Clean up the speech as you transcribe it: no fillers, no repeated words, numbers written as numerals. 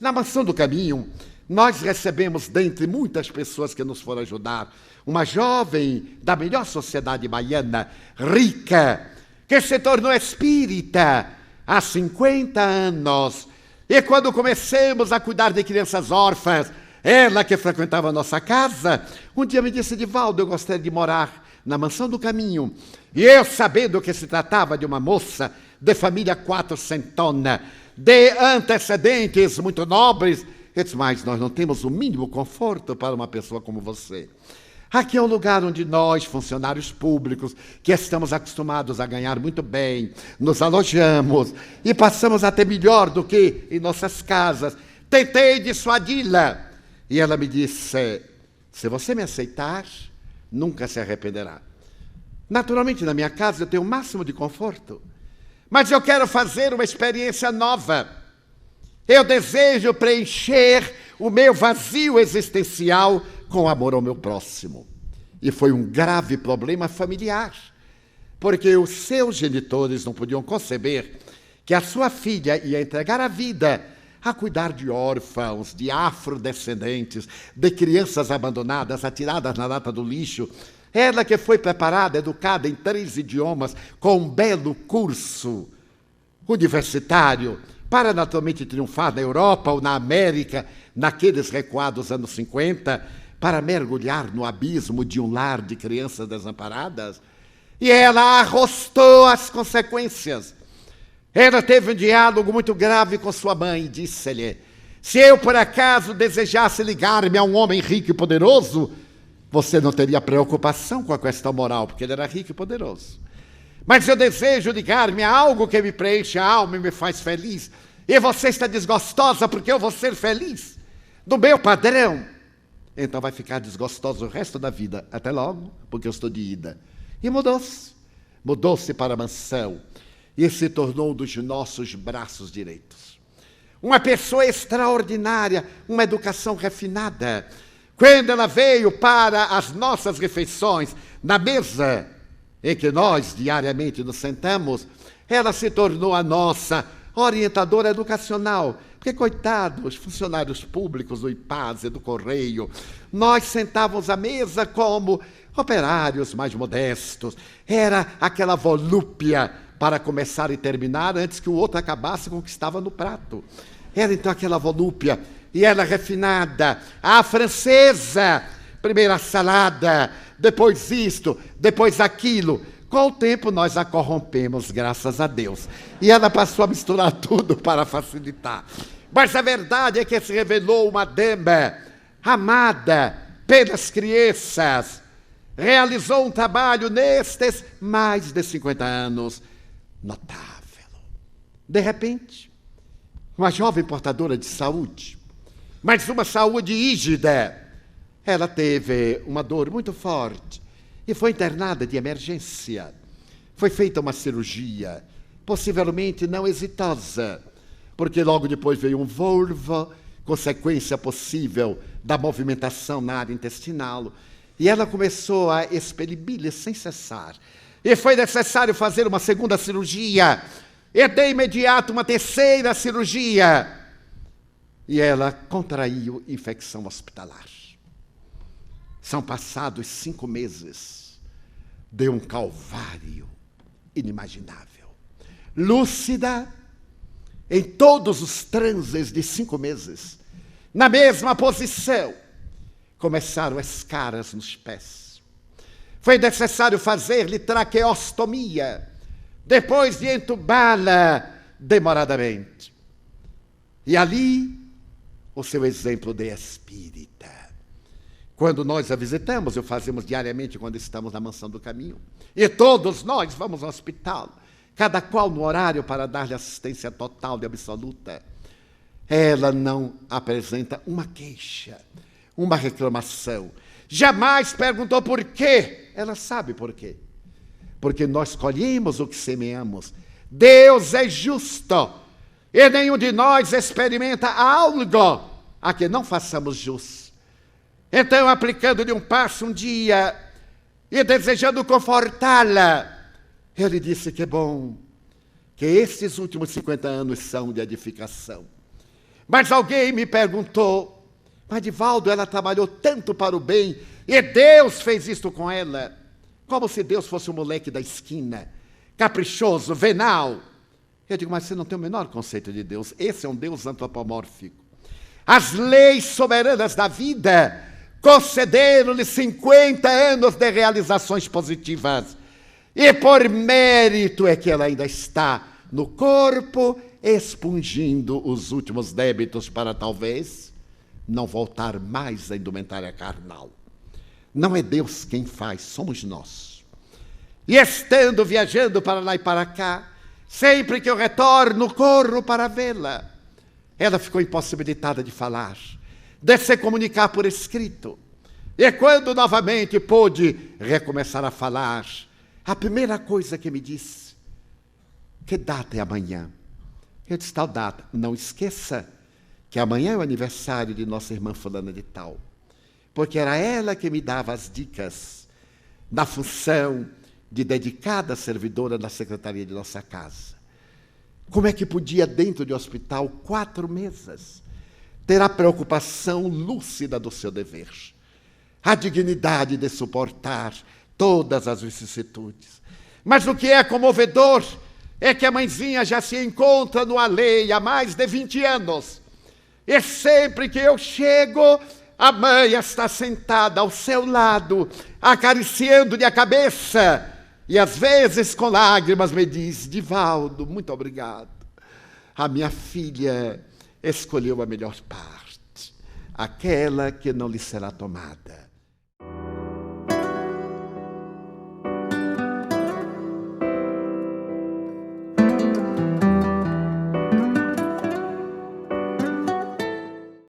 Na Mansão do Caminho, nós recebemos, dentre muitas pessoas que nos foram ajudar, uma jovem da melhor sociedade baiana, rica, que se tornou espírita há 50 anos. E quando comecemos a cuidar de crianças órfãs, ela que frequentava a nossa casa, um dia me disse: Divaldo, eu gostaria de morar na Mansão do Caminho. E eu, sabendo que se tratava de uma moça de família quatrocentona, de antecedentes muito nobres, eu disse: mas nós não temos o mínimo conforto para uma pessoa como você. Aqui é um lugar onde nós, funcionários públicos, que estamos acostumados a ganhar muito bem, nos alojamos e passamos até melhor do que em nossas casas. Tentei dissuadi-la. E ela me disse: se você me aceitar, nunca se arrependerá. Naturalmente, na minha casa eu tenho o máximo de conforto, mas eu quero fazer uma experiência nova. Eu desejo preencher o meu vazio existencial com amor ao meu próximo. E foi um grave problema familiar, porque os seus genitores não podiam conceber que a sua filha ia entregar a vida a cuidar de órfãos, de afrodescendentes, de crianças abandonadas, atiradas na lata do lixo. Ela que foi preparada, educada em 3 idiomas, com um belo curso universitário, para naturalmente triunfar na Europa ou na América, naqueles recuados anos 50, para mergulhar no abismo de um lar de crianças desamparadas. E ela arrostou as consequências. Ela teve um diálogo muito grave com sua mãe e disse-lhe: se eu por acaso desejasse ligar-me a um homem rico e poderoso, você não teria preocupação com a questão moral, porque ele era rico e poderoso. Mas eu desejo ligar-me a algo que me preenche a alma e me faz feliz. E você está desgostosa porque eu vou ser feliz do meu padrão. Então vai ficar desgostosa o resto da vida. Até logo, porque eu estou de ida. E mudou-se. Mudou-se para a mansão e se tornou um dos nossos braços direitos. Uma pessoa extraordinária, uma educação refinada. Quando ela veio para as nossas refeições, na mesa em que nós diariamente nos sentamos, ela se tornou a nossa orientadora educacional. Porque, coitados, funcionários públicos do IPASE, do Correio, nós sentávamos à mesa como operários mais modestos. Era aquela volúpia para começar e terminar antes que o outro acabasse com o que estava no prato. Era então aquela volúpia. E ela refinada, a francesa, primeiro a salada, depois isto, depois aquilo. Com o tempo nós a corrompemos, graças a Deus. E ela passou a misturar tudo para facilitar. Mas a verdade é que se revelou uma dama amada pelas crianças. Realizou um trabalho nestes mais de 50 anos notável. De repente, uma jovem portadora de saúde, mas uma saúde rígida. Ela teve uma dor muito forte e foi internada de emergência. Foi feita uma cirurgia, possivelmente não exitosa, porque logo depois veio um volvo, consequência possível da movimentação na área intestinal, e ela começou a expelir bile sem cessar. E foi necessário fazer uma segunda cirurgia, e de imediato uma terceira cirurgia. E ela contraiu infecção hospitalar. São passados 5 meses de um calvário inimaginável. Lúcida, em todos os transes de 5 meses, na mesma posição, começaram escaras nos pés. Foi necessário fazer-lhe traqueostomia, depois de entubá-la demoradamente. E ali, o seu exemplo de espírita. Quando nós a visitamos, o fazemos diariamente quando estamos na Mansão do Caminho, e todos nós vamos ao hospital, cada qual no horário para dar-lhe assistência total e absoluta, ela não apresenta uma queixa, uma reclamação. Jamais perguntou por quê. Ela sabe por quê. Porque nós colhemos o que semeamos. Deus é justo. E nenhum de nós experimenta algo a que não façamos jus. Então, aplicando-lhe um passo um dia e desejando confortá-la, ele disse que bom, que estes últimos 50 anos são de edificação. Mas alguém me perguntou, mas Divaldo, ela trabalhou tanto para o bem e Deus fez isto com ela. Como se Deus fosse um moleque da esquina, caprichoso, venal. Eu digo, mas você não tem o menor conceito de Deus. Esse é um Deus antropomórfico. As leis soberanas da vida concederam-lhe 50 anos de realizações positivas. E por mérito é que ela ainda está no corpo, expungindo os últimos débitos para talvez não voltar mais à indumentária carnal. Não é Deus quem faz, somos nós. E estando viajando para lá e para cá, sempre que eu retorno, corro para vê-la. Ela ficou impossibilitada de falar, de se comunicar por escrito. E quando novamente pôde recomeçar a falar, a primeira coisa que me disse, que data é amanhã? Eu disse, tal data. Não esqueça que amanhã é o aniversário de nossa irmã fulana de tal. Porque era ela que me dava as dicas da função de dedicada servidora da secretaria de nossa casa. Como é que podia, dentro de um hospital, 4 meses, ter a preocupação lúcida do seu dever, a dignidade de suportar todas as vicissitudes. Mas o que é comovedor é que a mãezinha já se encontra no além há mais de 20 anos. E sempre que eu chego, a mãe está sentada ao seu lado, acariciando-lhe a cabeça. E às vezes com lágrimas me diz, Divaldo, muito obrigado. A minha filha escolheu a melhor parte, aquela que não lhe será tomada.